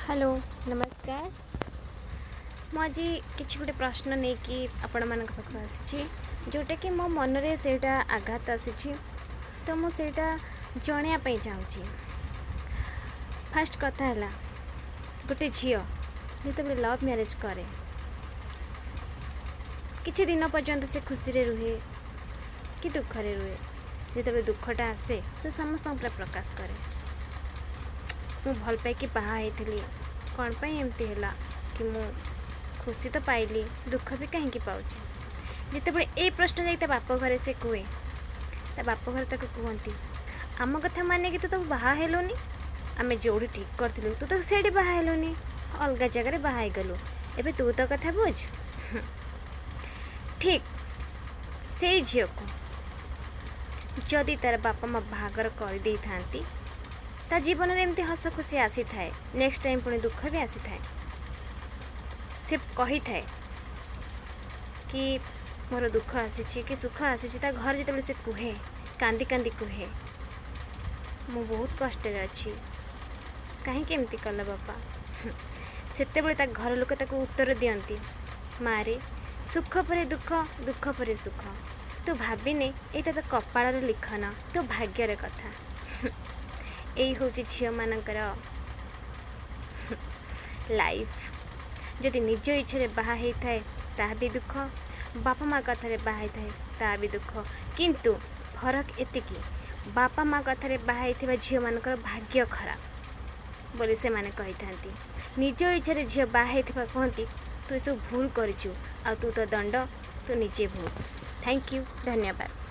Hello नमस्कार। मु आज किसी गोटे प्रश्न नहीं कि आपण मान पाख आसी जोटा कि मो मन रे सेटा आघात आसी तो मुझे जनवाई चाहूँगी। फास्ट कथा है गोटे झील जो लव मैरेज करे किछि दिन पर्यंत से खुशी रे रुहे कि दुखरे रुहे जो दुखटा आसे से समस्त प्रकाश करे मु भल पाई बाहा कौन पाई एमती है कि मु खुशी तो पाइली दुख भी कहीं पाऊँ जिते ये प्रश्न जाए बाप घर से कहे ता बाप घर तक कहती आम कथा माने कि तू तो बाहा हेलुनी आम जो ठीक करूँ तू तो से बाहा अलग जगह बाहा गलु एबे तू तो कथा बुझ ठीक से झील को जदि तार बापा माँ बाहागर कर दे थांती ता जीवन में एमती हस खुशी आसी थाए नेक्स्ट टाइम पुणी दुख भी आसी थाए से कही थाए कि मोर दुख आसी कि सुख आसी ता घर जिते से कहे कांदी कांदी कहे मु बहुत कष्ट अच्छी कहीं एमती कल बापा सेते ता घर लोक ताको उत्तर दियंती मारे सुख परे दुख दुख परे सुख तू भाविने एटा तो कपाळर लिखन तो भाग्यर कथा यही हूँ झील मानकर लाइफ जदि निज इच्छा बाहा होता ता भी दुख बापा माँ कथार बाहा थाए ता भी दुख किंतु फरक एतिकी बापा माँ कथार बाहा झील मानकर भाग्य खराब बोली से माने कही था निज इच्छा झील बाहा कहती तू सब भूल करू आ तू तो दंड तू निजे भोग। थैंक यू धन्यवाद।